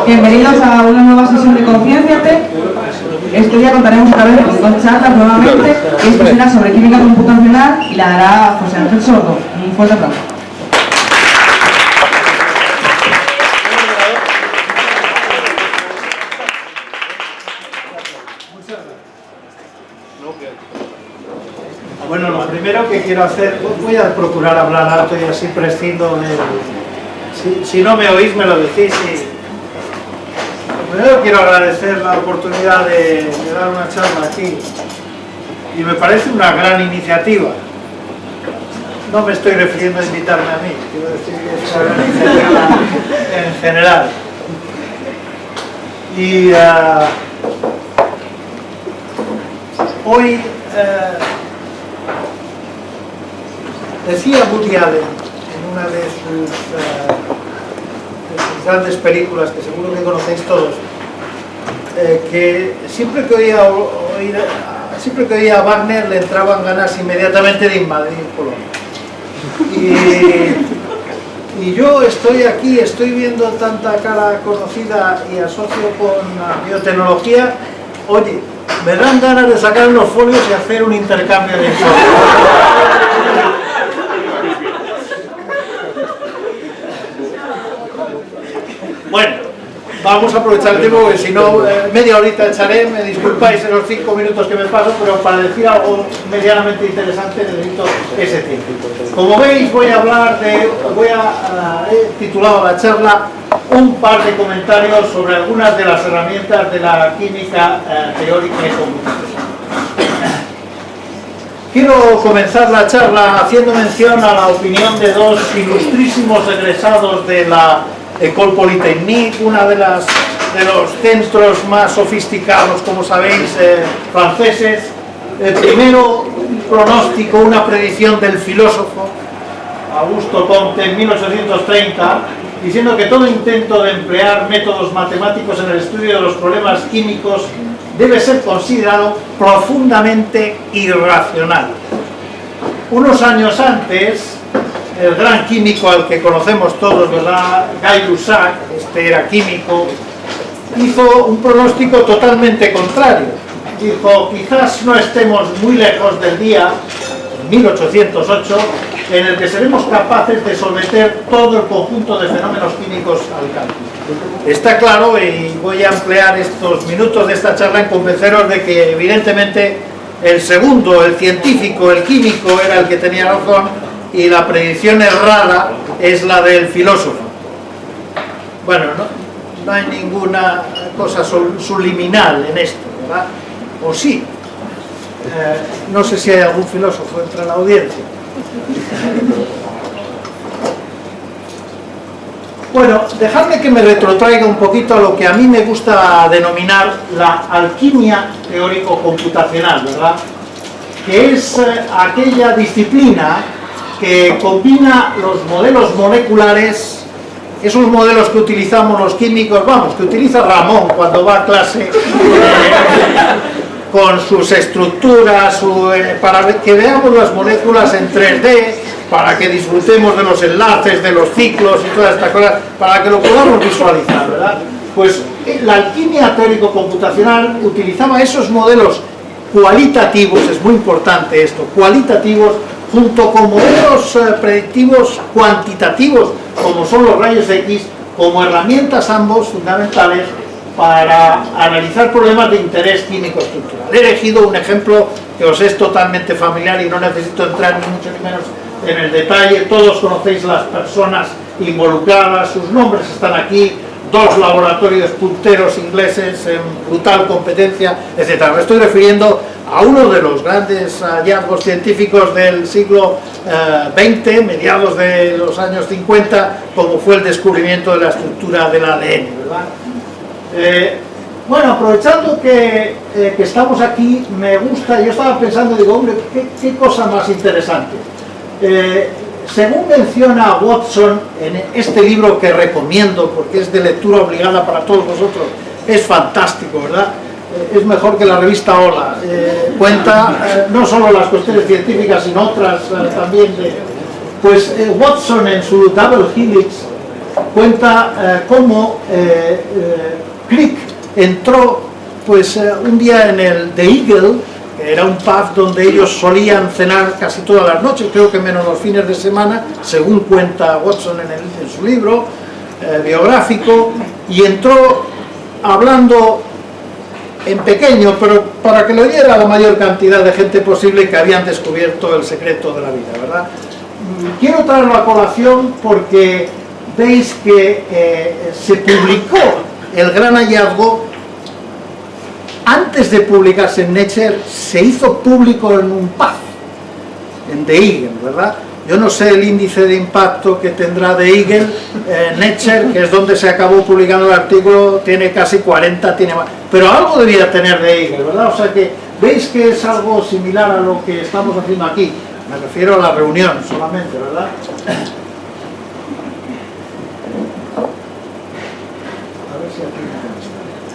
Bienvenidos a una nueva sesión de Concienciate. Este día contaremos otra vez con dos charlas nuevamente. Esta será sobre química computacional y la dará José Ángel Sordo. Un fuerte aplauso. Bueno, lo primero que quiero hacer, voy a procurar hablar alto y así prescindo de... Si no me oís, me lo decís. Primero quiero agradecer la oportunidad de dar una charla aquí. Y me parece una gran iniciativa. No me estoy refiriendo a invitarme a mí, quiero decir que es una gran iniciativa en general. Y hoy... decía Woody Allen en una de sus grandes películas, que seguro que conocéis todos, que siempre que oía a Wagner le entraban ganas inmediatamente de invadir Polonia. Y yo estoy aquí, estoy viendo tanta cara conocida y asocio con la biotecnología. Oye, me dan ganas de sacar unos folios y hacer un intercambio de información. Bueno, vamos a aprovechar el tiempo, porque si no, media horita echaré, me disculpáis en los 5 minutos que me paso, pero para decir algo medianamente interesante necesito ese tiempo. Como veis, he titulado la charla un par de comentarios sobre algunas de las herramientas de la química teórica y computacional. Quiero comenzar la charla haciendo mención a la opinión de dos ilustrísimos egresados de la École Polytechnique, uno de los centros más sofisticados, como sabéis, franceses. El primero, un pronóstico, una predicción del filósofo Auguste Comte en 1830, diciendo que todo intento de emplear métodos matemáticos en el estudio de los problemas químicos debe ser considerado profundamente irracional. Unos años antes, el gran químico al que conocemos todos, ¿verdad?, Guy Lussac, este era químico, hizo un pronóstico totalmente contrario. Dijo, quizás no estemos muy lejos del día, en 1808, en el que seremos capaces de someter todo el conjunto de fenómenos químicos al cálculo. Está claro, y voy a emplear estos minutos de esta charla en convenceros de que evidentemente el segundo, el científico, el químico, era el que tenía razón, y la predicción errada es la del filósofo. Bueno, no hay ninguna cosa subliminal en esto, ¿verdad? ¿O sí? No sé si hay algún filósofo entre la audiencia. Bueno, dejadme que me retrotraiga un poquito a lo que a mí me gusta denominar la alquimia teórico-computacional, ¿verdad? Que es aquella disciplina que combina los modelos moleculares, esos modelos que utilizamos los químicos, que utiliza Ramón cuando va a clase, con sus estructuras, para que veamos las moléculas en 3D, para que disfrutemos de los enlaces, de los ciclos y todas estas cosas, para que lo podamos visualizar, ¿verdad? Pues la alquimia teórico-computacional utilizaba esos modelos cualitativos, es muy importante esto, cualitativos, junto con modelos predictivos cuantitativos, como son los rayos X, como herramientas ambos fundamentales para analizar problemas de interés químico-estructural. He elegido un ejemplo que os es totalmente familiar y no necesito entrar ni mucho ni menos en el detalle. Todos conocéis las personas involucradas, sus nombres están aquí, dos laboratorios punteros ingleses en brutal competencia, etc. Me estoy refiriendo a uno de los grandes hallazgos científicos del siglo XX, mediados de los años 50, como fue el descubrimiento de la estructura del ADN, ¿verdad? Bueno, aprovechando que estamos aquí, me gusta, yo estaba pensando, digo, hombre, qué cosa más interesante. Según menciona Watson en este libro que recomiendo, porque es de lectura obligada para todos vosotros, es fantástico, ¿verdad? Es mejor que la revista Hola, cuenta no solo las cuestiones científicas, sino otras también. Pues Watson en su Double Helix cuenta cómo Crick entró pues un día en el The Eagle, que era un pub donde ellos solían cenar casi todas las noches, creo que menos los fines de semana, según cuenta Watson en su libro biográfico, y entró hablando en pequeño, pero para que le diera a la mayor cantidad de gente posible que habían descubierto el secreto de la vida, ¿verdad? Quiero traerlo a colación porque veis que se publicó el gran hallazgo. Antes de publicarse en Nature, se hizo público en un pub, en The Eagle, ¿verdad? Yo no sé el índice de impacto que tendrá The Eagle. Nature, que es donde se acabó publicando el artículo, tiene casi 40, tiene más. Pero algo debía tener The Eagle, ¿verdad? O sea que veis que es algo similar a lo que estamos haciendo aquí. Me refiero a la reunión solamente, ¿verdad?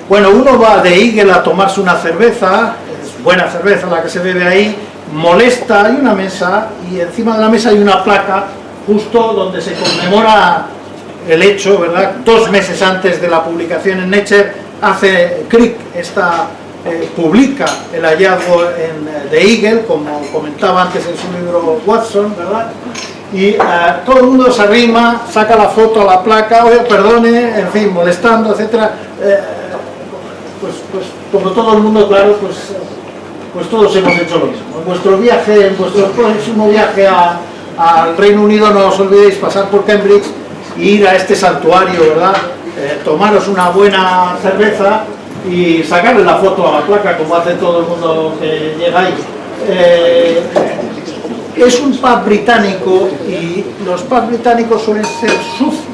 Bueno, uno va de Eagle a tomarse una cerveza, es buena cerveza la que se bebe ahí, molesta, hay una mesa, y encima de la mesa hay una placa justo donde se conmemora el hecho, ¿verdad? 2 meses antes de la publicación en Nature, hace Crick publica el hallazgo en The Eagle, como comentaba antes en su libro Watson, ¿verdad? Y todo el mundo se arrima, saca la foto a la placa, oye, perdone, en fin, molestando, etcétera. Pues como todo el mundo, claro, pues todos hemos hecho lo mismo. En vuestro próximo viaje al Reino Unido, no os olvidéis pasar por Cambridge e ir a este santuario, ¿verdad? Tomaros una buena cerveza y sacarle la foto a la placa, como hace todo el mundo que llega ahí. Es un pub británico y los pubs británicos suelen ser sucios.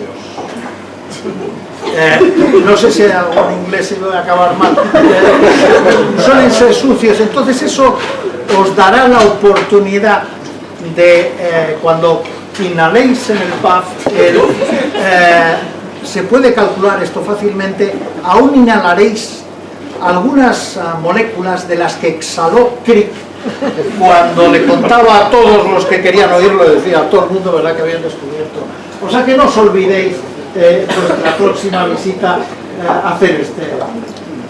No sé si algo en inglés se va a acabar mal, suelen ser sucios, entonces eso os dará la oportunidad de, cuando inhaléis en el pub, se puede calcular esto fácilmente, aún inhalaréis algunas moléculas de las que exhaló Crick cuando le contaba a todos los que querían oírlo, decía a todo el mundo, ¿verdad?, que habían descubierto. O sea que no os olvidéis la próxima visita hacer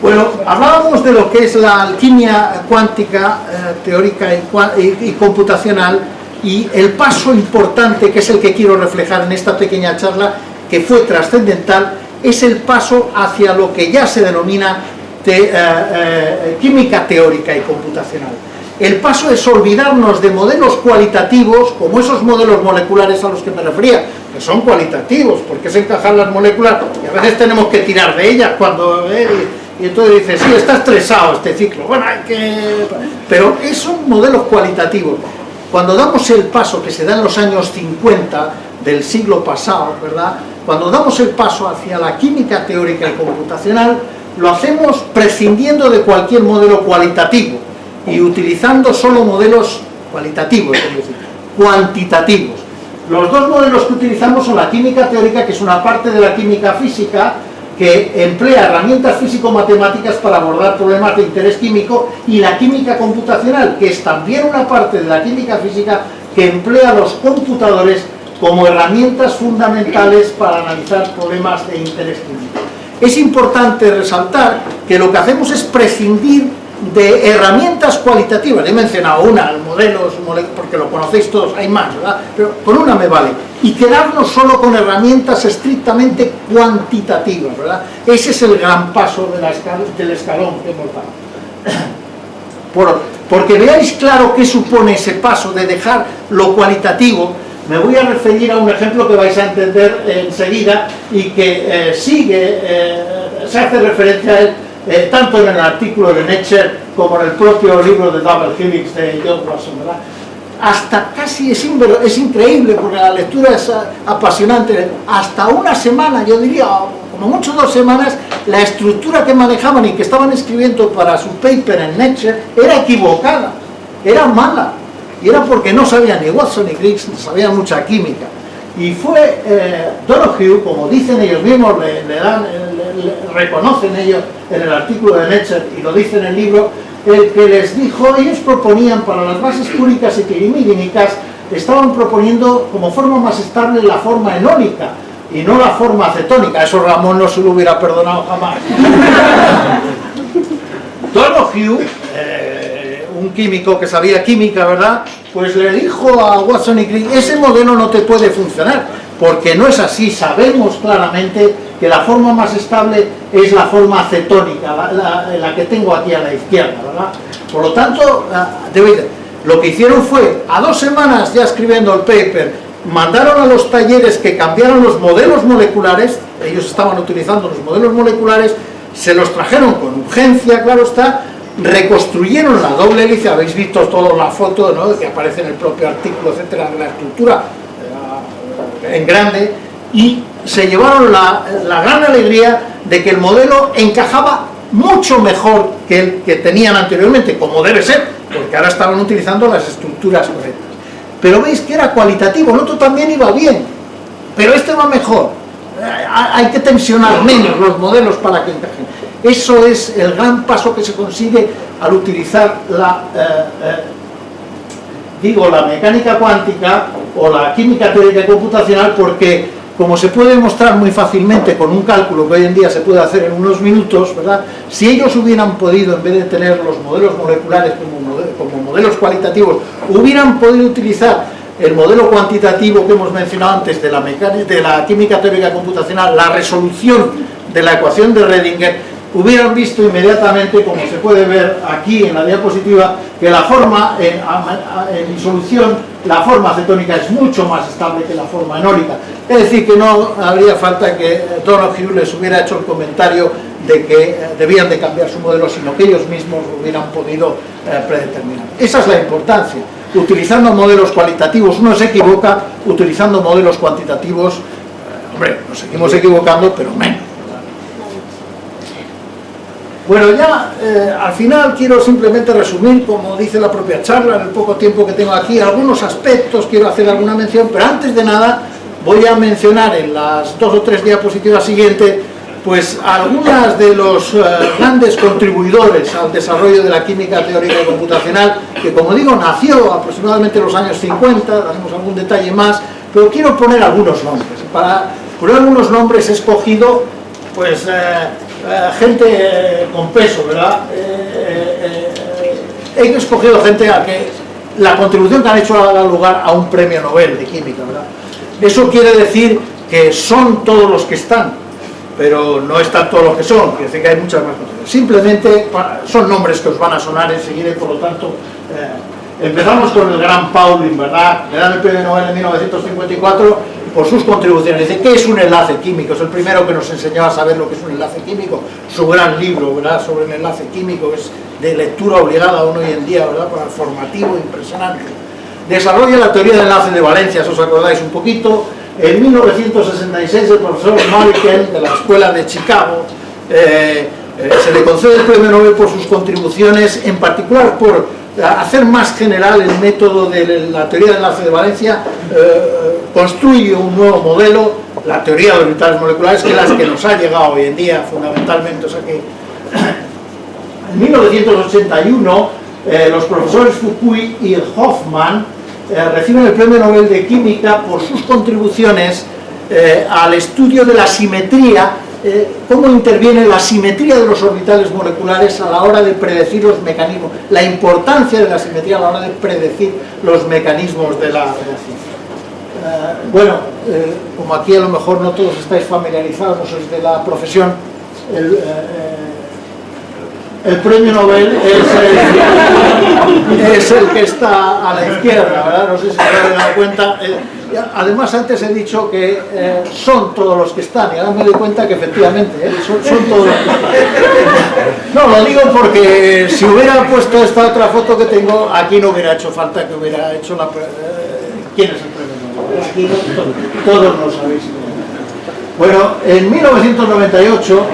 Bueno, hablábamos de lo que es la alquimia cuántica, teórica y computacional, y el paso importante, que es el que quiero reflejar en esta pequeña charla, que fue trascendental, es el paso hacia lo que ya se denomina química teórica y computacional. El paso es olvidarnos de modelos cualitativos, como esos modelos moleculares a los que me refería, que son cualitativos, porque es encajar las moléculas, y a veces tenemos que tirar de ellas cuando... y entonces dice, sí, está estresado este ciclo, bueno, hay que... Pero son modelos cualitativos. Cuando damos el paso, que se da en los años 50 del siglo pasado, ¿verdad?, cuando damos el paso hacia la química teórica y computacional, lo hacemos prescindiendo de cualquier modelo cualitativo y utilizando solo modelos cualitativos, es decir, cuantitativos. Los dos modelos que utilizamos son la química teórica, que es una parte de la química física, que emplea herramientas físico-matemáticas para abordar problemas de interés químico, y la química computacional, que es también una parte de la química física que emplea los computadores como herramientas fundamentales para analizar problemas de interés químico. Es importante resaltar que lo que hacemos es prescindir de herramientas cualitativas. He mencionado una, modelos, porque lo conocéis todos, hay más, ¿verdad? Pero con una me vale. Y quedarnos solo con herramientas estrictamente cuantitativas, ¿verdad? Ese es el gran paso del escalón que hemos dado. Porque veáis claro qué supone ese paso de dejar lo cualitativo, me voy a referir a un ejemplo que vais a entender enseguida y que se hace referencia a él tanto en el artículo de Nature como en el propio libro de Double Helix de John Watson, ¿verdad? Hasta casi es increíble, porque la lectura es apasionante. Hasta una semana, yo diría, como mucho 2 semanas, la estructura que manejaban y que estaban escribiendo para su paper en Nature era equivocada, era mala, y era porque no sabían ni Watson ni Crick, sabían mucha química. Y fue Donoghue, como dicen ellos mismos, reconocen ellos en el artículo de Nature y lo dicen en el libro, el que les dijo, ellos proponían para las bases púricas y quirimídicas, estaban proponiendo como forma más estable la forma enólica, y no la forma cetónica. Eso Ramón no se lo hubiera perdonado jamás. Donoghue, un químico que sabía química, ¿verdad?, pues le dijo a Watson y Crick: ese modelo no te puede funcionar, porque no es así. Sabemos claramente que la forma más estable es la forma cetónica, la que tengo aquí a la izquierda, ¿verdad? Por lo tanto, lo que hicieron fue, a 2 semanas ya escribiendo el paper, mandaron a los talleres que cambiaran los modelos moleculares. Ellos estaban utilizando los modelos moleculares, se los trajeron con urgencia, claro está, reconstruyeron la doble hélice. Habéis visto toda la foto, ¿no?, que aparece en el propio artículo, etcétera, la estructura en grande, y se llevaron la gran alegría de que el modelo encajaba mucho mejor que el que tenían anteriormente, como debe ser, porque ahora estaban utilizando las estructuras correctas. Pero veis que era cualitativo. El otro también iba bien, pero este va mejor. Hay que tensionar menos los modelos para que encajen. Eso es el gran paso que se consigue al utilizar la mecánica cuántica o la química teórica y computacional, porque, como se puede demostrar muy fácilmente con un cálculo que hoy en día se puede hacer en unos minutos, ¿verdad?, si ellos hubieran podido, en vez de tener los modelos moleculares como modelos cualitativos, hubieran podido utilizar el modelo cuantitativo que hemos mencionado antes de la química teórica computacional, la resolución de la ecuación de Redinger, hubieran visto inmediatamente, como se puede ver aquí en la diapositiva, que la forma en disolución, la forma cetónica es mucho más estable que la forma enólica. Es decir, que no habría falta que Donoghue les hubiera hecho el comentario de que debían de cambiar su modelo, sino que ellos mismos lo hubieran podido predeterminar. Esa es la importancia. Utilizando modelos cualitativos uno se equivoca, utilizando modelos cuantitativos, hombre, nos seguimos equivocando, pero menos. Bueno, ya al final quiero simplemente resumir, como dice la propia charla, en el poco tiempo que tengo aquí, algunos aspectos, quiero hacer alguna mención, pero antes de nada voy a mencionar en las 2 o 3 diapositivas siguientes, pues algunas de los grandes contribuidores al desarrollo de la química teórica y computacional, que, como digo, nació aproximadamente en los años 50, daremos algún detalle más, pero quiero poner algunos nombres. Para poner algunos nombres he escogido, pues, gente con peso, ¿verdad? He escogido gente a que la contribución que han hecho ha dado lugar a un premio Nobel de química, ¿verdad? Eso quiere decir que son todos los que están, pero no están todos los que son, quiere decir que hay muchas más cosas. Simplemente son nombres que os van a sonar enseguida, y por lo tanto empezamos con el gran Pauling, ¿verdad? Le dan el premio Nobel en 1954 por sus contribuciones. Dice, ¿qué es un enlace químico? Es el primero que nos enseñó a saber lo que es un enlace químico. Su gran libro, ¿verdad?, sobre el enlace químico, es de lectura obligada aún hoy en día, ¿verdad?, para formativo, impresionante. Desarrolla la teoría del enlace de valencia, si os acordáis un poquito. En 1966 el profesor Markel, de la Escuela de Chicago, se le concede el premio Nobel por sus contribuciones, en particular por hacer más general el método de la teoría del enlace de valencia. Construye un nuevo modelo, la teoría de orbitales moleculares, que es la que nos ha llegado hoy en día fundamentalmente. O sea que en 1981 los profesores Fukui y Hoffman reciben el premio Nobel de Química por sus contribuciones al estudio de la simetría, cómo interviene la simetría de los orbitales moleculares a la hora de predecir los mecanismos, la importancia de la simetría a la hora de predecir los mecanismos de la reacción. Bueno, como aquí a lo mejor no todos estáis familiarizados, no sois de la profesión, el premio Nobel es el que está a la izquierda, ¿verdad? No sé si se habéis dado cuenta. Además, antes he dicho que son todos los que están, y ahora me doy cuenta que efectivamente son todos los que están. No, lo digo porque si hubiera puesto esta otra foto que tengo, aquí no hubiera hecho falta que hubiera hecho la... ¿Quién es el premio Nobel? Aquí todos lo sabéis. Bueno, en 1998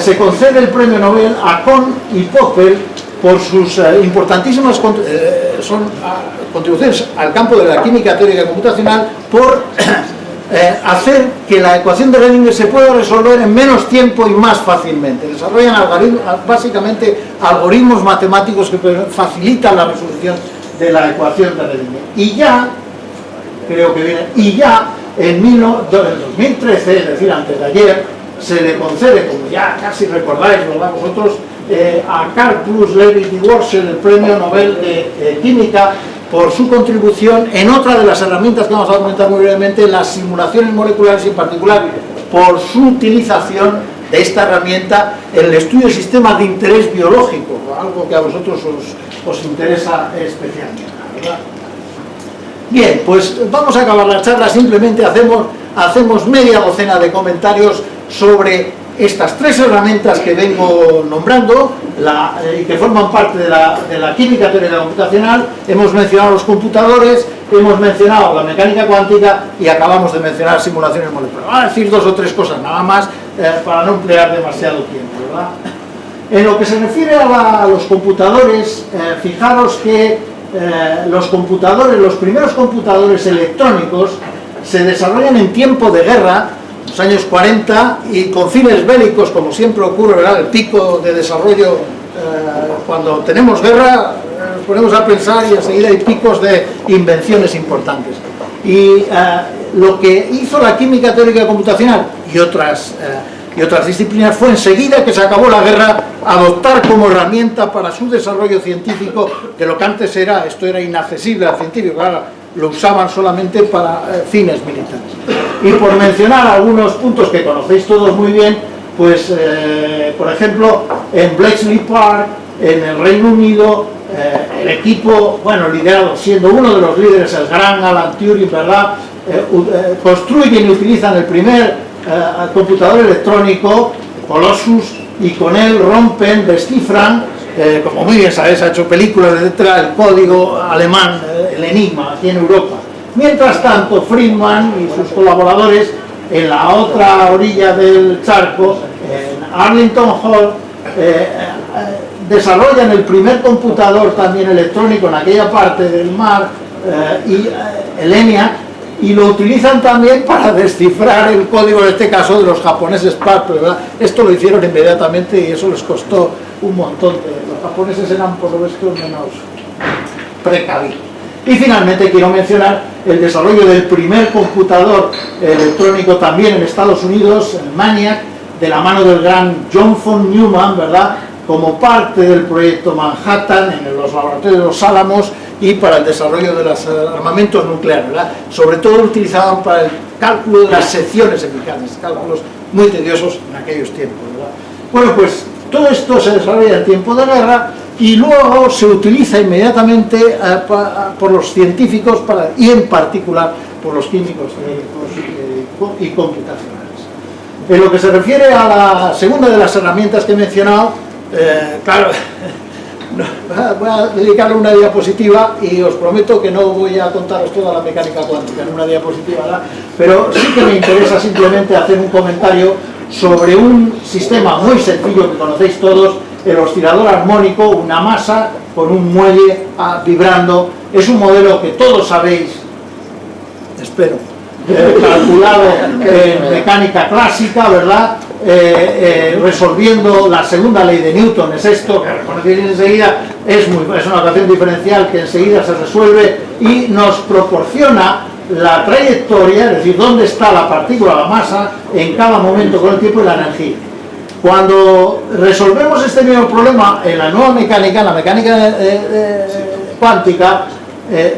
se concede el premio Nobel a Kohn y Poppel por sus importantísimas contribuciones al campo de la química teórica y computacional, por hacer que la ecuación de Redinger se pueda resolver en menos tiempo y más fácilmente. Desarrollan básicamente algoritmos matemáticos que facilitan la resolución de la ecuación de Redinger. Y ya, creo que viene, en 2013, es decir, antes de ayer, se le concede, como ya casi recordáis, ¿verdad? Vosotros, a Carl Plus Levy Worcel el premio Nobel de Química por su contribución en otra de las herramientas que vamos a comentar muy brevemente, en las simulaciones moleculares, y en particular por su utilización de esta herramienta en el estudio de sistemas de interés biológico, algo que a vosotros os interesa especialmente, ¿verdad? Bien, pues vamos a acabar la charla, simplemente hacemos media docena de comentarios sobre estas tres herramientas que vengo nombrando y que forman parte de la química teórica computacional. Hemos mencionado los computadores, hemos mencionado la mecánica cuántica y acabamos de mencionar simulaciones moleculares. Vamos a decir dos o tres cosas nada más para no emplear demasiado tiempo, ¿verdad? En lo que se refiere a los computadores, fijaros que los primeros computadores electrónicos se desarrollan en tiempo de guerra, los años 40, y con fines bélicos, como siempre ocurre, ¿verdad? El pico de desarrollo, cuando tenemos guerra, nos ponemos a pensar y enseguida hay picos de invenciones importantes. Y lo que hizo la química teórica computacional y otras disciplinas fue, enseguida que se acabó la guerra, adoptar como herramienta para su desarrollo científico, de lo que antes esto era inaccesible al científico, ahora lo usaban solamente para fines militares. Y por mencionar algunos puntos que conocéis todos muy bien, pues por ejemplo, en Bletchley Park, en el Reino Unido, el equipo, bueno, liderado, siendo uno de los líderes, el gran Alan Turing, ¿verdad?, construyen y utilizan el primer computador electrónico, Colossus, y con él rompen, descifran, como muy bien sabéis, ha hecho películas, etcétera, el código alemán, el enigma, aquí en Europa. Mientras tanto, Friedman y sus colaboradores, en la otra orilla del charco, en Arlington Hall, desarrollan el primer computador también electrónico en aquella parte del mar, el ENIAC, y lo utilizan también para descifrar el código, en este caso, de los japoneses PARC, ¿verdad? Esto lo hicieron inmediatamente y eso les costó un montón. Los japoneses eran, por lo visto, menos precavidos. Y finalmente quiero mencionar el desarrollo del primer computador electrónico también en Estados Unidos, el ENIAC, de la mano del gran John von Neumann, ¿verdad?, como parte del proyecto Manhattan en los laboratorios de los Álamos y para el desarrollo de los armamentos nucleares, ¿verdad? Sobre todo utilizaban para el cálculo de las secciones eficaces, cálculos muy tediosos en aquellos tiempos, ¿verdad? Bueno, pues todo esto se desarrolla en tiempo de guerra y luego se utiliza inmediatamente por los científicos y en particular por los químicos y computacionales. En lo que se refiere a la segunda de las herramientas que he mencionado, claro, voy a dedicarle una diapositiva y os prometo que no voy a contaros toda la mecánica cuántica en una diapositiva, ¿verdad? Pero sí que me interesa simplemente hacer un comentario sobre un sistema muy sencillo que conocéis todos, el oscilador armónico, una masa con un muelle vibrando. Es un modelo que todos sabéis, espero, calculado en mecánica clásica, ¿verdad? Resolviendo la segunda ley de Newton, es esto, que reconocéis enseguida, es una ecuación diferencial que enseguida se resuelve y nos proporciona la trayectoria, es decir, dónde está la partícula, la masa, en cada momento con el tiempo y la energía. Cuando resolvemos este mismo problema en la nueva mecánica, en la mecánica cuántica,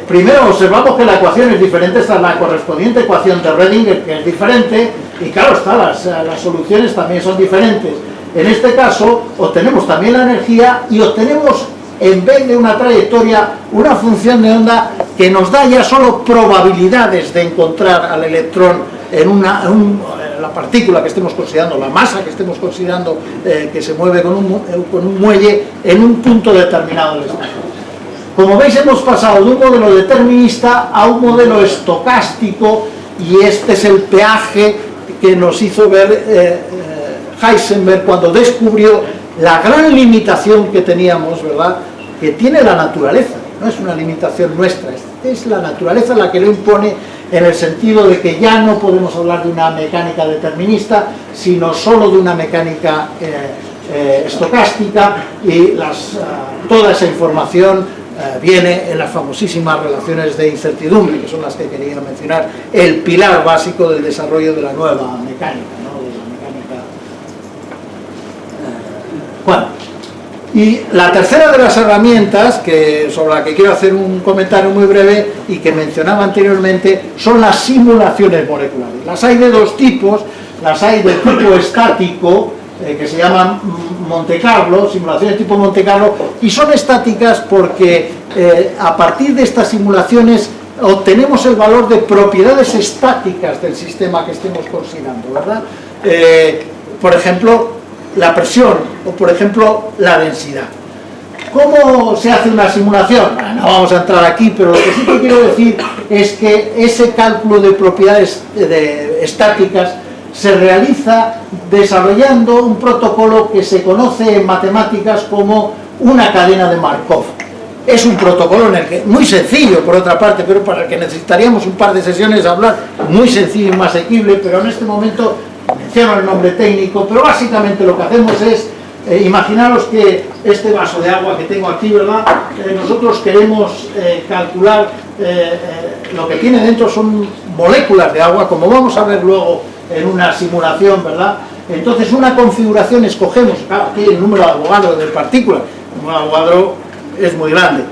primero observamos que la ecuación es diferente, esta es la correspondiente ecuación de Schrödinger, que es diferente, y claro está, las soluciones también son diferentes. En este caso, obtenemos también la energía y obtenemos, en vez de una trayectoria, una función de onda que nos da ya solo probabilidades de encontrar al electrón en la partícula que estemos considerando, la masa que estemos considerando que se mueve con un muelle en un punto determinado del espacio. Como veis, hemos pasado de un modelo determinista a un modelo estocástico y este es el peaje que nos hizo ver Heisenberg cuando descubrió la gran limitación que teníamos, ¿verdad?, que tiene la naturaleza. No es una limitación nuestra, es la naturaleza la que lo impone, en el sentido de que ya no podemos hablar de una mecánica determinista, sino solo de una mecánica estocástica, y toda esa información viene en las famosísimas relaciones de incertidumbre, que son las que quería mencionar, el pilar básico del desarrollo de la nueva mecánica, ¿no? De la mecánica cuántica. Y la tercera de las herramientas sobre la que quiero hacer un comentario muy breve y que mencionaba anteriormente son las simulaciones moleculares. Las hay de dos tipos, las hay del tipo estático, que se llaman Monte Carlo, simulaciones tipo Monte Carlo, y son estáticas porque a partir de estas simulaciones obtenemos el valor de propiedades estáticas del sistema que estemos considerando, ¿verdad? Por ejemplo, la presión o por ejemplo la densidad. ¿Cómo se hace una simulación? Bueno, no vamos a entrar aquí, pero lo que sí que quiero decir es que ese cálculo de propiedades estáticas se realiza desarrollando un protocolo que se conoce en matemáticas como una cadena de Markov. Es un protocolo en el que, muy sencillo por otra parte, pero para el que necesitaríamos un par de sesiones a hablar, muy sencillo y más asequible, pero en este momento menciono el nombre técnico, pero básicamente lo que hacemos es, imaginaros que este vaso de agua que tengo aquí, ¿verdad? Nosotros queremos calcular, lo que tiene dentro son moléculas de agua, como vamos a ver luego en una simulación, ¿verdad? Entonces una configuración escogemos, claro, aquí el número de Avogadro de partículas, el número de Avogadro es muy grande.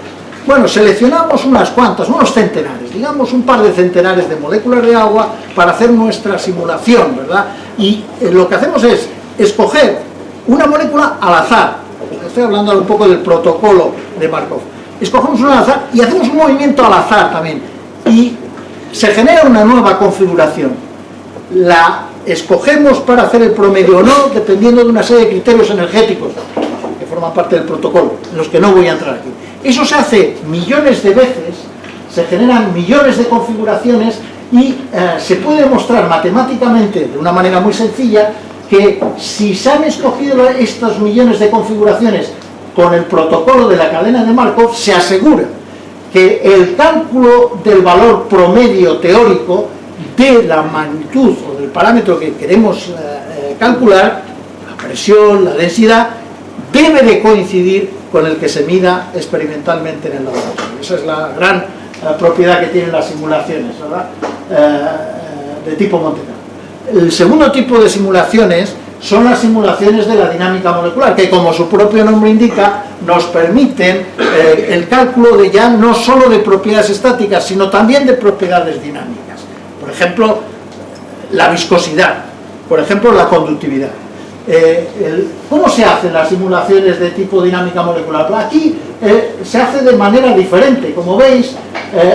Bueno, seleccionamos unas cuantas, unos centenares, digamos un par de centenares de moléculas de agua para hacer nuestra simulación, ¿verdad? Y lo que hacemos es escoger una molécula al azar. Estoy hablando un poco del protocolo de Markov. Escogemos una al azar y hacemos un movimiento al azar también. Y se genera una nueva configuración. La escogemos para hacer el promedio o no, dependiendo de una serie de criterios energéticos que forman parte del protocolo, en los que no voy a entrar aquí. Eso se hace millones de veces, se generan millones de configuraciones y se puede demostrar matemáticamente, de una manera muy sencilla, que si se han escogido estos millones de configuraciones con el protocolo de la cadena de Markov, se asegura que el cálculo del valor promedio teórico de la magnitud o del parámetro que queremos calcular, la presión, la densidad, debe de coincidir con el que se mida experimentalmente en el laboratorio. Esa es la gran propiedad que tienen las simulaciones, ¿verdad? De tipo Monte Carlo. El segundo tipo de simulaciones son las simulaciones de la dinámica molecular, que como su propio nombre indica, nos permiten el cálculo de ya no solo de propiedades estáticas, sino también de propiedades dinámicas. Por ejemplo, la viscosidad, por ejemplo, la conductividad. ¿Cómo se hacen las simulaciones de tipo dinámica molecular? Aquí se hace de manera diferente. Como veis,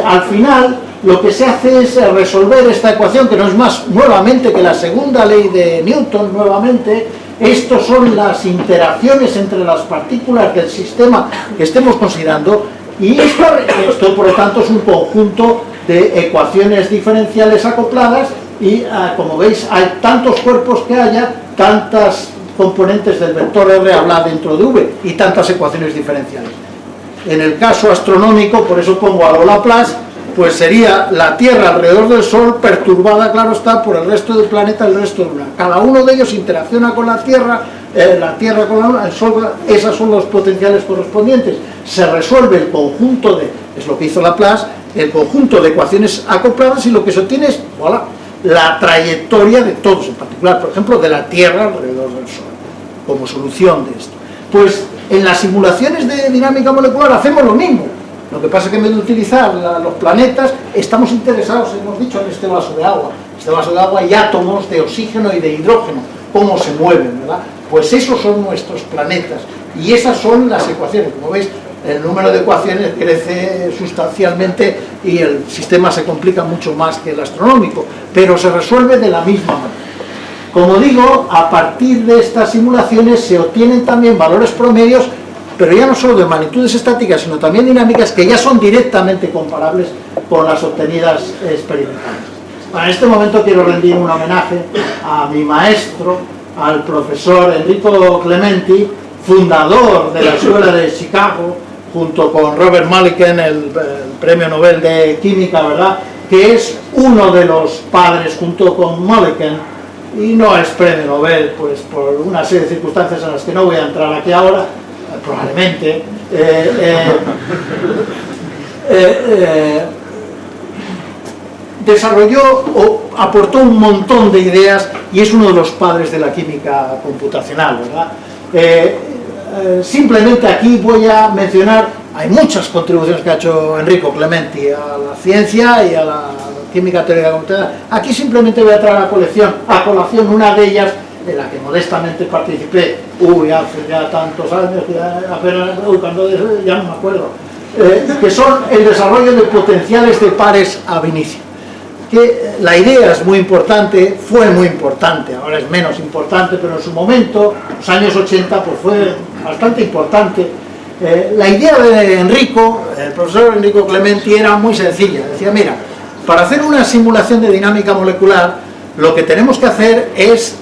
al final lo que se hace es resolver esta ecuación, que no es más nuevamente que la segunda ley de Newton, nuevamente. Estos son las interacciones entre las partículas del sistema que estemos considerando, y esto por lo tanto es un conjunto de ecuaciones diferenciales acopladas, y como veis hay tantos cuerpos que haya, tantas componentes del vector R habla dentro de V y tantas ecuaciones diferenciales. En el caso astronómico, por eso pongo a lo Laplace, pues sería la Tierra alrededor del Sol perturbada, claro está, por el resto del planeta, el resto de Luna. Cada uno de ellos interacciona con la Tierra con la Luna, el Sol, esas son los potenciales correspondientes. Se resuelve el conjunto de, es lo que hizo Laplace, el conjunto de ecuaciones acopladas, y lo que se obtiene es, voilà, la trayectoria de todos, en particular, por ejemplo, de la Tierra alrededor del Sol, como solución de esto. Pues en las simulaciones de dinámica molecular hacemos lo mismo. Lo que pasa es que en vez de utilizar los planetas, estamos interesados, hemos dicho, en este vaso de agua. Este vaso de agua hay átomos de oxígeno y de hidrógeno, cómo se mueven, ¿verdad? Pues esos son nuestros planetas, y esas son las ecuaciones. Como veis, el número de ecuaciones crece sustancialmente y el sistema se complica mucho más que el astronómico, pero se resuelve de la misma manera. Como digo, a partir de estas simulaciones se obtienen también valores promedios, pero ya no solo de magnitudes estáticas, sino también dinámicas, que ya son directamente comparables con las obtenidas experimentales. Bueno, en este momento quiero rendir un homenaje a mi maestro, al profesor Enrico Clementi, fundador de la Escuela de Chicago, junto con Robert Mulliken, el premio Nobel de Química, ¿verdad?, que es uno de los padres, junto con Mulliken, y no es premio Nobel, pues por una serie de circunstancias en las que no voy a entrar aquí ahora, probablemente, desarrolló o aportó un montón de ideas y es uno de los padres de la química computacional, ¿verdad? Simplemente aquí voy a mencionar, hay muchas contribuciones que ha hecho Enrico Clementi a la ciencia y a la química teórica computacional. Aquí simplemente voy a traer a colación una de ellas, de la que modestamente participé, hace ya tantos años, ya no me acuerdo, que son el desarrollo de potenciales de pares ab initio. Que la idea es muy importante, fue muy importante, ahora es menos importante, pero en su momento, los años 80, pues fue bastante importante. La idea de Enrico, el profesor Enrico Clementi, era muy sencilla. Decía, mira, para hacer una simulación de dinámica molecular, lo que tenemos que hacer es,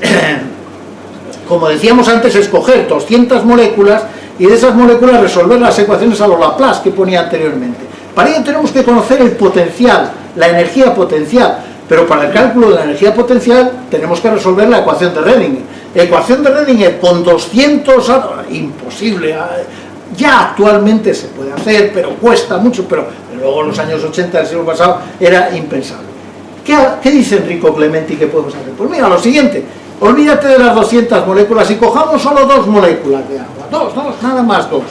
como decíamos antes, escoger 200 moléculas y de esas moléculas resolver las ecuaciones a lo Laplace que ponía anteriormente. Para ello tenemos que conocer el potencial, la energía potencial, pero para el cálculo de la energía potencial tenemos que resolver la ecuación de Rödinger. Ecuación de Rödinger con 200, imposible, ya actualmente se puede hacer, pero cuesta mucho, pero luego en los años 80 del siglo pasado era impensable. ¿Qué dice Enrico Clementi que podemos hacer? Pues mira, lo siguiente, olvídate de las 200 moléculas y cojamos solo 2 moléculas de agua, dos, nada más 2.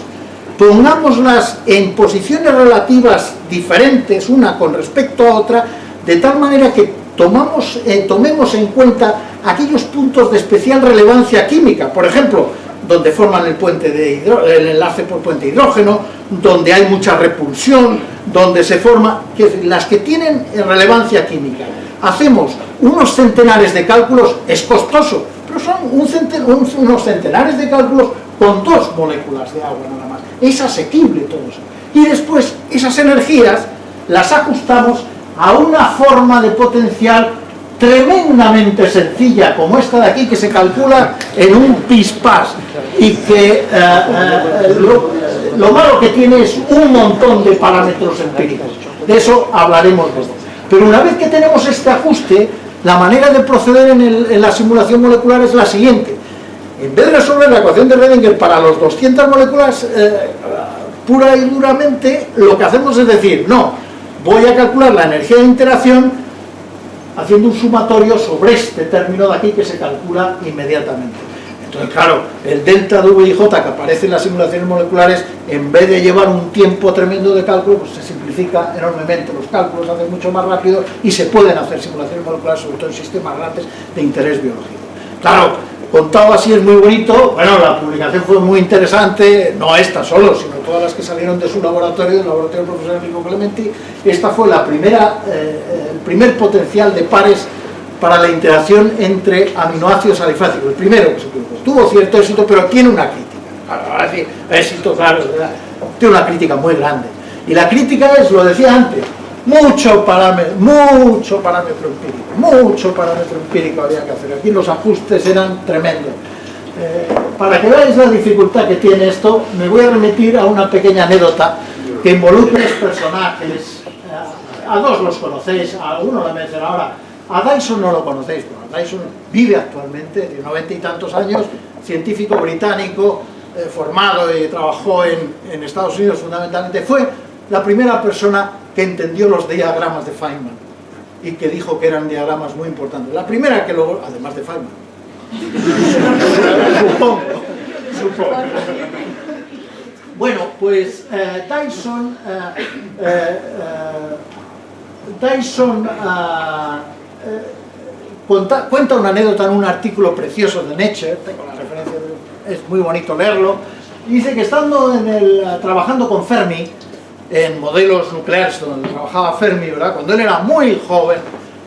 Pongámoslas en posiciones relativas diferentes una con respecto a otra, de tal manera que tomemos en cuenta aquellos puntos de especial relevancia química, por ejemplo, donde forman el enlace por puente de hidrógeno, donde hay mucha repulsión, donde se forma, las que tienen relevancia química. Hacemos unos centenares de cálculos, es costoso, pero son unos centenares de cálculos con 2 moléculas de agua nada más. Es asequible todo eso. Y después esas energías las ajustamos a una forma de potencial tremendamente sencilla, como esta de aquí, que se calcula en un pispás y que lo malo que tiene es un montón de parámetros empíricos. De eso hablaremos luego. Pero una vez que tenemos este ajuste, la manera de proceder en la simulación molecular es la siguiente. En vez de resolver la ecuación de Rödinger para los 200 moléculas pura y duramente, lo que hacemos es decir, no, voy a calcular la energía de interacción haciendo un sumatorio sobre este término de aquí que se calcula inmediatamente. Entonces, claro, el delta de V y J que aparece en las simulaciones moleculares, en vez de llevar un tiempo tremendo de cálculo, pues se simplifica enormemente. Los cálculos se hacen mucho más rápido y se pueden hacer simulaciones moleculares, sobre todo en sistemas grandes de interés biológico. Claro, contado así es muy bonito. Bueno, la publicación fue muy interesante, no esta solo, sino todas las que salieron de su laboratorio, del laboratorio del profesor Enrico Clementi. Esta fue la el primer potencial de pares para la interacción entre aminoácidos alifáticos. El primero que se tuvo cierto éxito, pero tiene una crítica. Ahora sí, éxito, claro, ¿verdad? Tiene una crítica muy grande. Y la crítica es, lo decía antes, mucho parámetro empírico había que hacer. Aquí los ajustes eran tremendos. Para que veáis la dificultad que tiene esto, me voy a remitir a una pequeña anécdota que involucra a los personajes. A 2 los conocéis, a uno lo menciono ahora. A Dyson no lo conocéis, pero Dyson vive actualmente, de 90 y tantos años, científico británico, formado y trabajó en Estados Unidos fundamentalmente. Fue la primera persona que entendió los diagramas de Feynman y que dijo que eran diagramas muy importantes. La primera que luego, además de Feynman, supongo. Bueno, pues Dyson cuenta una anécdota en un artículo precioso de Nature, tengo la referencia, es muy bonito leerlo. Dice que estando trabajando con Fermi en modelos nucleares donde trabajaba Fermi, ¿verdad? Cuando él era muy joven,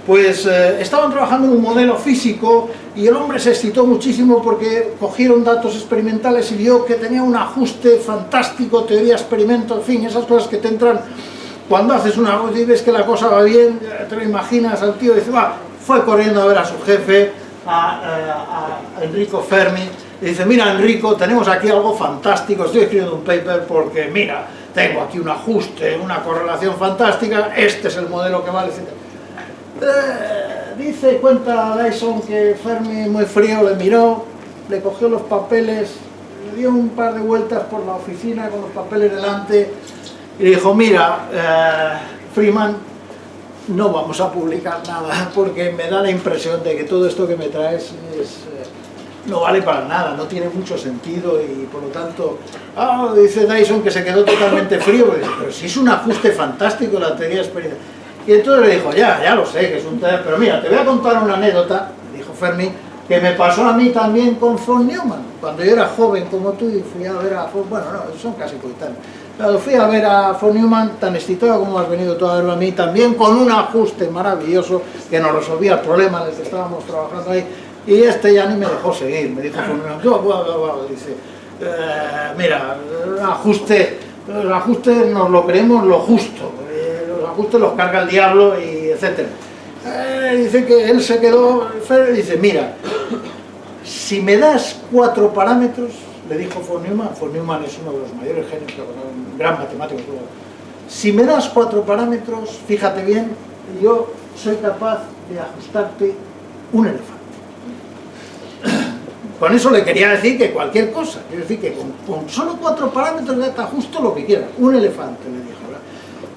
pues estaban trabajando en un modelo físico y el hombre se excitó muchísimo porque cogieron datos experimentales y vio que tenía un ajuste fantástico, teoría, experimento, en fin, esas cosas que te entran cuando haces una cosa y ves que la cosa va bien, te lo imaginas al tío y dice, va, fue corriendo a ver a su jefe, a Enrico Fermi, y dice, mira Enrico, tenemos aquí algo fantástico, estoy escribiendo un paper porque mira, tengo aquí un ajuste, una correlación fantástica, este es el modelo que vale, etc. Cuenta Dyson que Fermi muy frío le miró, le cogió los papeles, dio un par de vueltas por la oficina con los papeles delante y dijo, mira, Freeman, no vamos a publicar nada porque me da la impresión de que todo esto que me traes no vale para nada, no tiene mucho sentido y por lo tanto, dice Dyson que se quedó totalmente frío, pero si es un ajuste fantástico la teoría de experiencia. Y entonces le dijo, ya lo sé, que es un tema, pero mira, te voy a contar una anécdota, dijo Fermi, que me pasó a mí también con von Neumann, cuando yo era joven como tú y fui a ver a bueno, no, son casi coetáneos. Cuando fui a ver a von Neumann, tan excitado como has venido tú a verlo a mí, también con un ajuste maravilloso que nos resolvía el problema en el que estábamos trabajando ahí, y este ya ni me dejó seguir, me dijo von Neumann, dice, mira, los ajustes nos lo creemos lo justo, los ajustes los carga el diablo, y etcétera. Dice que él se quedó, dice, mira, si me das 4 parámetros, le dijo von Neumann es uno de los mayores genios, un gran matemático, si me das 4 parámetros, fíjate bien, yo soy capaz de ajustarte un elefante. Con eso le quería decir que cualquier cosa, quiero decir que con solo 4 parámetros ya te ajusto lo que quieras, un elefante, le dijo, ¿verdad?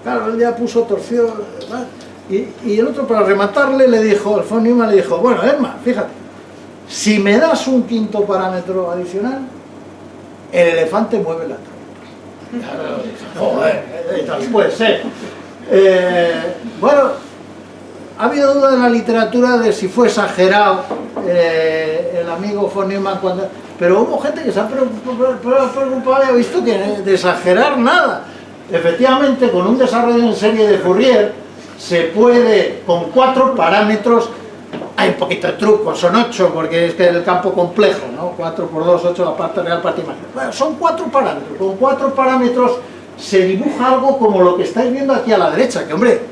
Claro, él ya puso, torció, ¿verdad? Y el otro, para rematarle, le dijo, el von Neumann le dijo, bueno, Hermann, fíjate, si me das un 5.º parámetro adicional, el elefante mueve la trompa. Joder, puede ser. Bueno, ha habido duda en la literatura de si fue exagerado el amigo von Neumann, pero hubo gente que se ha preocupado y ha visto que de exagerar nada. Efectivamente, con un desarrollo en serie de Fourier, se puede, con 4 parámetros, hay un poquito de truco, son 8, porque es que el campo complejo, ¿no? 4 por 2, 8, la parte real, parte imagen. Bueno, son 4 parámetros, con 4 parámetros se dibuja algo como lo que estáis viendo aquí a la derecha, que hombre,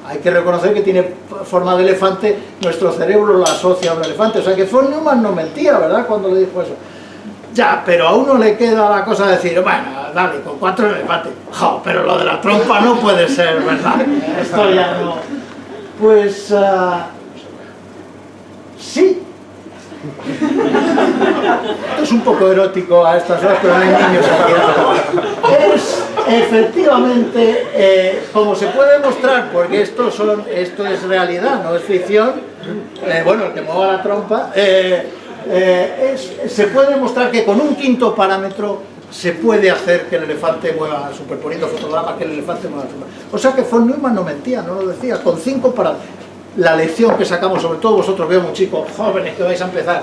hay que reconocer que tiene forma de elefante, nuestro cerebro lo asocia a un elefante, o sea que von Neumann no mentía, ¿verdad?, cuando le dijo eso. Ya, pero a uno le queda la cosa de decir, bueno, dale, con 4 elefantes. Jo, pero lo de la trompa no puede ser, ¿verdad? Esto ya no. Pues, sí. Esto es un poco erótico a estas horas, pero no hay niños aquí. Es, efectivamente, como se puede demostrar, porque esto es realidad, no es ficción, bueno, el que mueva la trompa, se puede demostrar que con un 5.º parámetro se puede hacer que el elefante mueva, superponiendo fotogramas, que el elefante mueva. O sea que von Neumann no mentía, no lo decía, con 5 parámetros. La lección que sacamos, sobre todo vosotros, veo muy chicos, jóvenes que vais a empezar,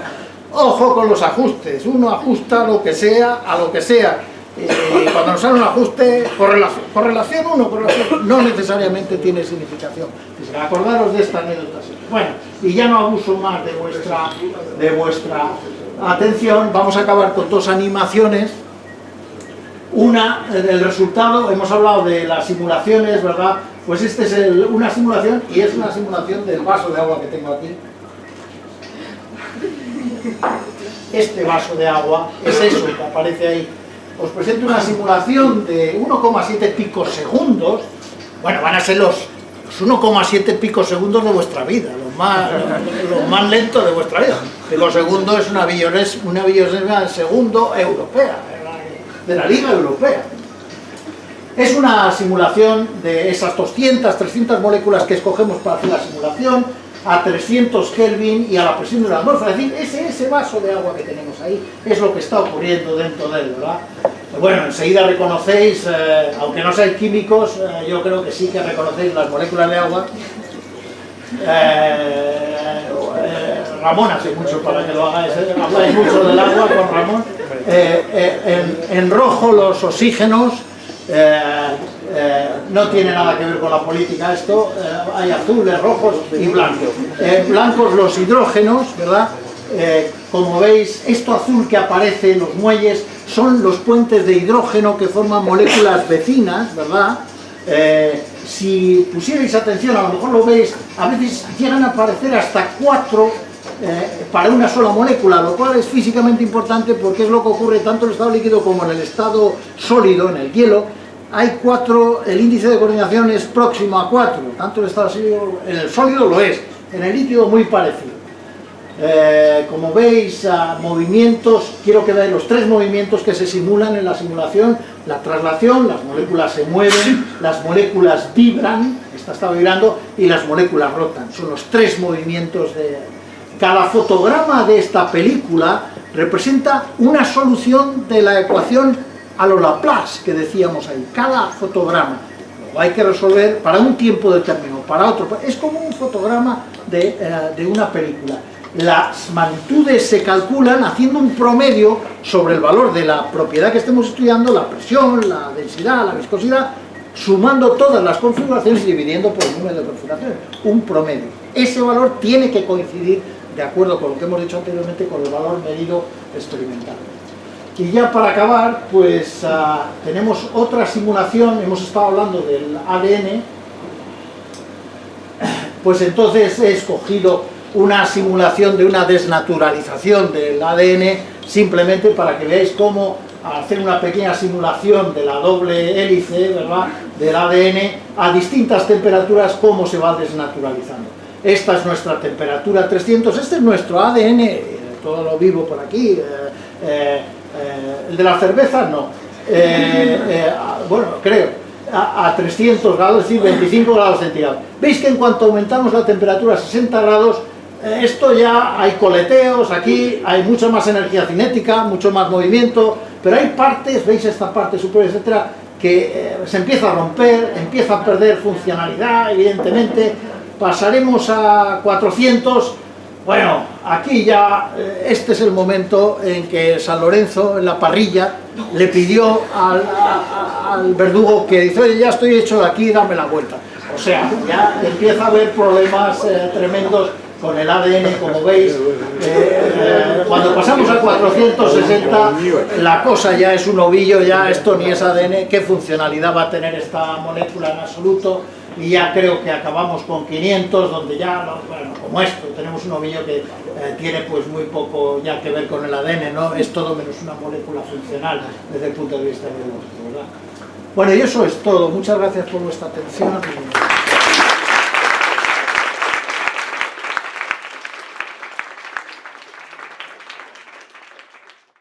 ojo con los ajustes, uno ajusta lo que sea a lo que sea, y cuando nos sale un ajuste, correlación 1, correlación, no necesariamente tiene significación. Acordaros de esta anécdota. Bueno, y ya no abuso más de vuestra atención, vamos a acabar con 2 animaciones. Una, el resultado, hemos hablado de las simulaciones, ¿verdad? Pues este es una simulación, y es una simulación del vaso de agua que tengo aquí. Este vaso de agua es eso que aparece ahí. Os presento una simulación de 1,7 picosegundos. Bueno, van a ser los 1,7 picosegundos de vuestra vida, los más lentos de vuestra vida. Picosegundo es una billonésima de segundo europea, de la Liga Europea. Es una simulación de esas 200, 300 moléculas que escogemos para hacer la simulación, a 300 Kelvin y a la presión de la atmósfera. Es decir, ese vaso de agua que tenemos ahí es lo que está ocurriendo dentro de él, ¿verdad? Bueno, enseguida reconocéis, aunque no seáis químicos, yo creo que sí que reconocéis las moléculas de agua. Ramón hace mucho para que lo hagáis, habláis mucho del agua con Ramón. En rojo los oxígenos, no tiene nada que ver con la política esto, hay azules, rojos y blancos. Blancos los hidrógenos, ¿verdad? Como veis, esto azul que aparece en los muelles son los puentes de hidrógeno que forman moléculas vecinas, ¿verdad? Si pusierais atención, a lo mejor lo veis, a veces llegan a aparecer hasta 4 para una sola molécula, lo cual es físicamente importante porque es lo que ocurre tanto en el estado líquido como en el estado sólido, en el hielo. Hay 4, el índice de coordinación es próximo a 4, tanto en el estado sólido, en el sólido lo es, en el líquido muy parecido. Como veis, movimientos, quiero que veáis los 3 movimientos que se simulan en la simulación: la traslación, las moléculas se mueven, las moléculas vibran, esta está vibrando, y las moléculas rotan. Son los 3 movimientos de... Cada fotograma de esta película representa una solución de la ecuación a lo Laplace que decíamos ahí. Cada fotograma lo hay que resolver para un tiempo determinado, para otro. Es como un fotograma de una película. Las magnitudes se calculan haciendo un promedio sobre el valor de la propiedad que estemos estudiando, la presión, la densidad, la viscosidad, sumando todas las configuraciones y dividiendo por el número de configuraciones. Un promedio. Ese valor tiene que coincidir, de acuerdo con lo que hemos dicho anteriormente, con el valor medido experimental. Y ya para acabar, pues tenemos otra simulación. Hemos estado hablando del ADN, pues entonces he escogido una simulación de una desnaturalización del ADN, simplemente para que veáis cómo, al hacer una pequeña simulación de la doble hélice, ¿verdad?, del ADN a distintas temperaturas, cómo se va desnaturalizando. Esta es nuestra temperatura 300, este es nuestro ADN, todo lo vivo por aquí, el de la cerveza no, bueno, creo, a 300 grados, es decir, 25 grados centígrados. Veis que en cuanto aumentamos la temperatura a 60 grados, esto ya hay coleteos, aquí hay mucha más energía cinética, mucho más movimiento, pero hay partes, veis esta parte superior, etcétera, que se empieza a romper, empieza a perder funcionalidad, evidentemente. Pasaremos a 400, bueno, aquí ya, este es el momento en que San Lorenzo, en la parrilla, le pidió al verdugo que dice: oye, ya estoy hecho de aquí, dame la vuelta. O sea, ya empieza a haber problemas tremendos con el ADN, como veis. Cuando pasamos a 460, la cosa ya es un ovillo, ya esto ni es ADN. ¿Qué funcionalidad va a tener esta molécula en absoluto? Y ya creo que acabamos con 500, donde ya, bueno, como esto, tenemos un ovillo que tiene pues muy poco ya que ver con el ADN, ¿no? Es todo menos una molécula funcional desde el punto de vista biológico, ¿verdad? Bueno, y eso es todo. Muchas gracias por vuestra atención.